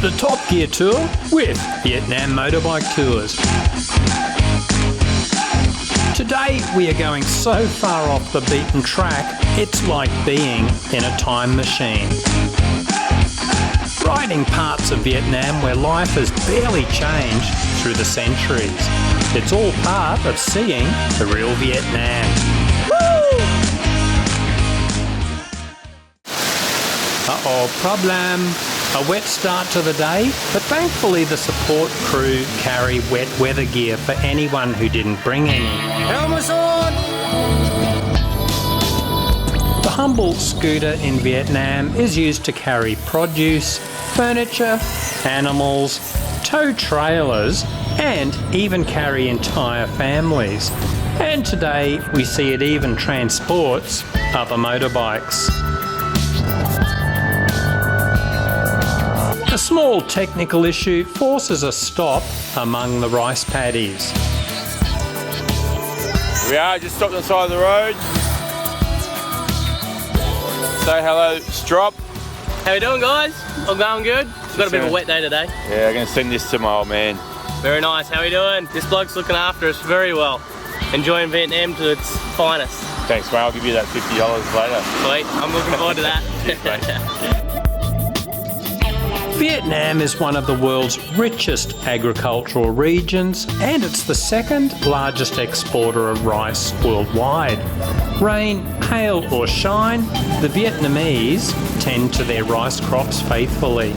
The Top Gear Tour with Vietnam Motorbike Tours. Today we are going so far off the beaten track, it's like being in a time machine. Riding parts of Vietnam where life has barely changed through the centuries. It's all part of seeing the real Vietnam. Woo! Uh-oh, problem. A wet start to the day, but thankfully the support crew carry wet weather gear for anyone who didn't bring any. Helmets on! The humble scooter in Vietnam is used to carry produce, furniture, animals, tow trailers, and even carry entire families. And today we see it even transports other motorbikes. A small technical issue forces a stop among the rice paddies. We are just stopped on the side of the road. Say hello, Strop. How you doing, guys? All going good? It's got a bit of a wet day today. Yeah, I'm going to send this to my old man. Very nice. How are you doing? This bloke's looking after us very well. Enjoying Vietnam to its finest. Thanks, mate. I'll give you that $50 later. Sweet. I'm looking forward to that. Cheers, mate. Vietnam is one of the world's richest agricultural regions, and it's the second largest exporter of rice worldwide. Rain, hail or shine, the Vietnamese tend to their rice crops faithfully.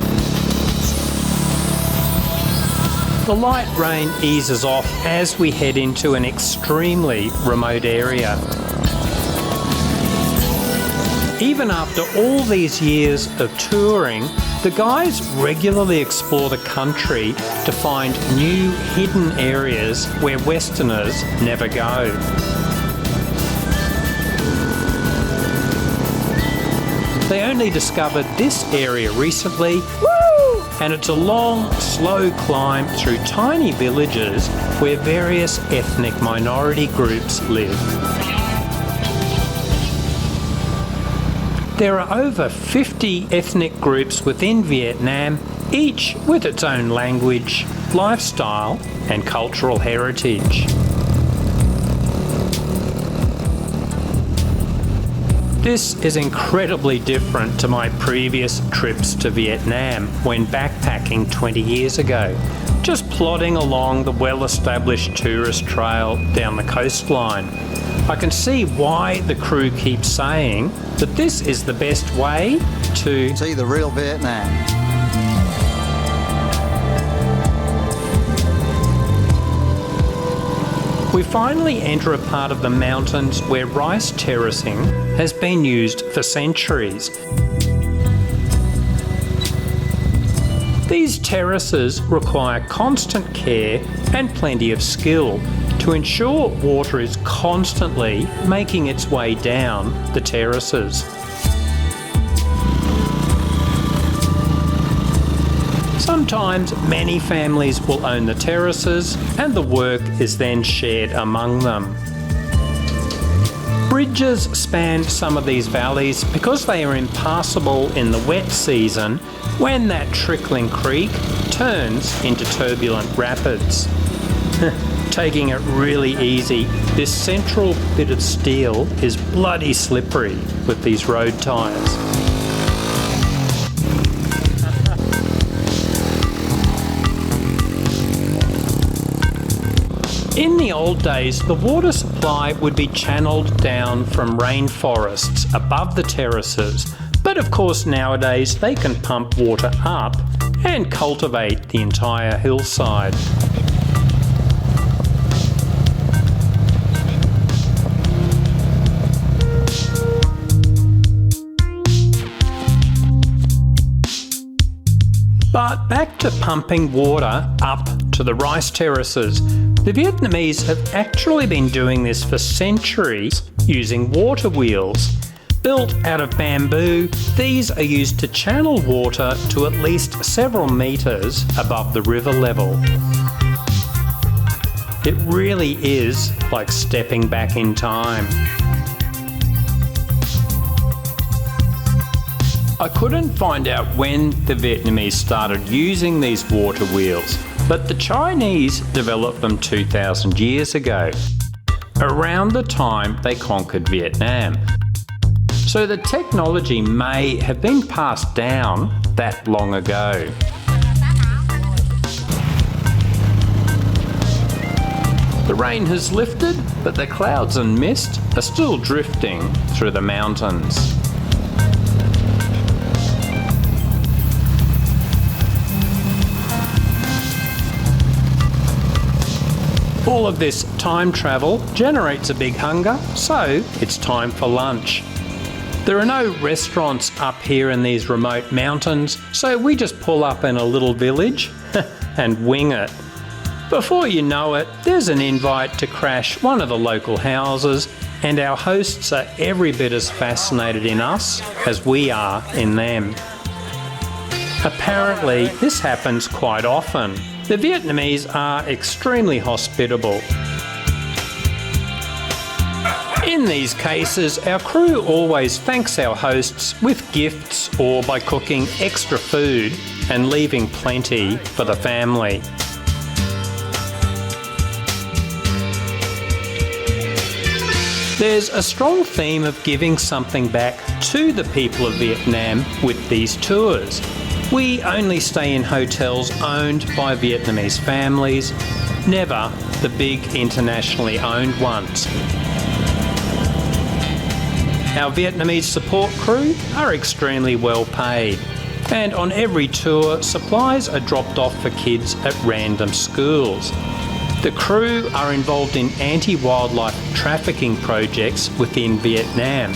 The light rain eases off as we head into an extremely remote area. Even after all these years of touring, the guys regularly explore the country to find new hidden areas where Westerners never go. They only discovered this area recently, and it's a long, slow climb through tiny villages where various ethnic minority groups live. There are over 50 ethnic groups within Vietnam, each with its own language, lifestyle, and cultural heritage. This is incredibly different to my previous trips to Vietnam when backpacking 20 years ago, just plodding along the well-established tourist trail down the coastline. I can see why the crew keeps saying that this is the best way to see the real Vietnam. We finally enter a part of the mountains where rice terracing has been used for centuries. These terraces require constant care and plenty of skill to ensure water is constantly making its way down the terraces. Sometimes many families will own the terraces and the work is then shared among them. Bridges span some of these valleys because they are impassable in the wet season when that trickling creek turns into turbulent rapids. Taking it really easy, this central bit of steel is bloody slippery with these road tyres. In the old days, the water supply would be channeled down from rainforests above the terraces, but of course nowadays they can pump water up and cultivate the entire hillside. But back to pumping water up to the rice terraces. The Vietnamese have actually been doing this for centuries using water wheels. Built out of bamboo, these are used to channel water to at least several metres above the river level. It really is like stepping back in time. I couldn't find out when the Vietnamese started using these water wheels, but the Chinese developed them 2,000 years ago, around the time they conquered Vietnam. So the technology may have been passed down that long ago. The rain has lifted, but the clouds and mist are still drifting through the mountains. All of this time travel generates a big hunger, so it's time for lunch. There are no restaurants up here in these remote mountains, so we just pull up in a little village and wing it. Before you know it, there's an invite to crash one of the local houses, and our hosts are every bit as fascinated in us as we are in them. Apparently, this happens quite often. The Vietnamese are extremely hospitable. In these cases, our crew always thanks our hosts with gifts or by cooking extra food and leaving plenty for the family. There's a strong theme of giving something back to the people of Vietnam with these tours. We only stay in hotels owned by Vietnamese families, never the big internationally owned ones. Our Vietnamese support crew are extremely well paid, and on every tour, supplies are dropped off for kids at random schools. The crew are involved in anti-wildlife trafficking projects within Vietnam.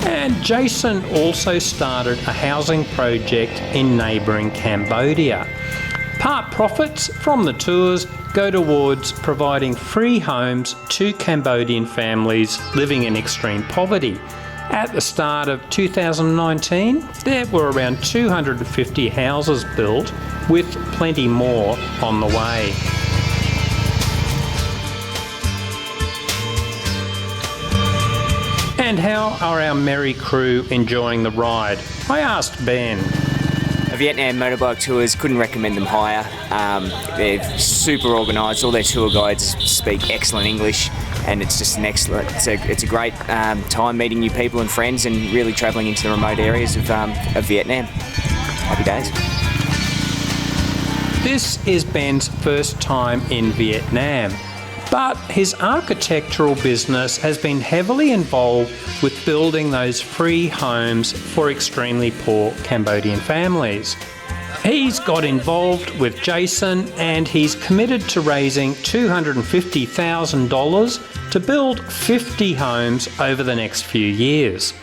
And Jason also started a housing project in neighbouring Cambodia. Part profits from the tours go towards providing free homes to Cambodian families living in extreme poverty. At the start of 2019, there were around 250 houses built, with plenty more on the way. And how are our merry crew enjoying the ride? I asked Ben. Vietnam Motorbike Tours, couldn't recommend them higher. They're super organised. All their tour guides speak excellent English, and it's just an excellent. It's a great time meeting new people and friends, and really travelling into the remote areas of Vietnam. Happy days. This is Ben's first time in Vietnam, but his architectural business has been heavily involved with building those free homes for extremely poor Cambodian families. He's got involved with Jason, and he's committed to raising $250,000 to build 50 homes over the next few years.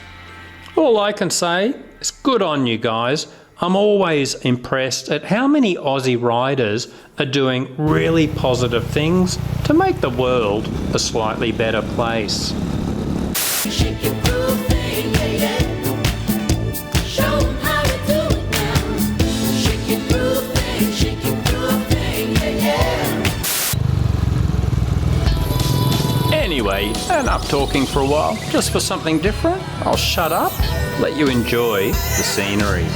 All I can say is good on you guys. I'm always impressed at how many Aussie riders are doing really positive things to make the world a slightly better place. Anyway, enough talking for a while. Just for something different, I'll shut up, let you enjoy the scenery.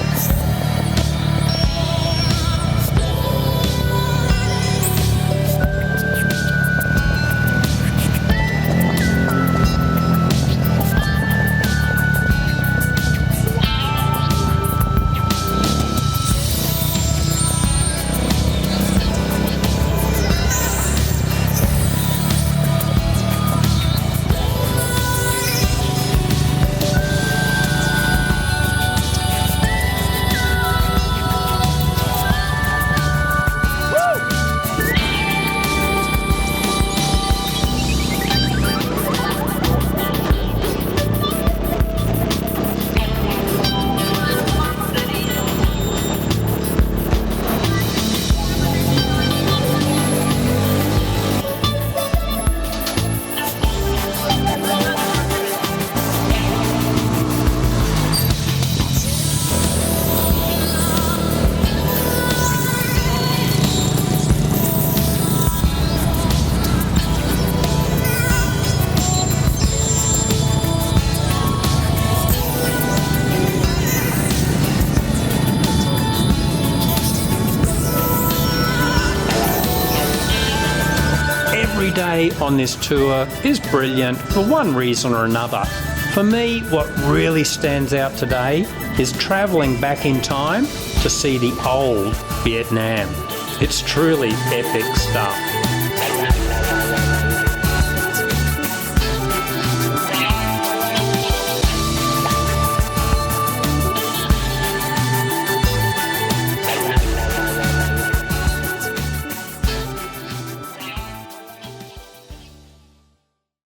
day on this tour is brilliant for one reason or another. For me, what really stands out today is travelling back in time to see the old Vietnam. It's truly epic stuff.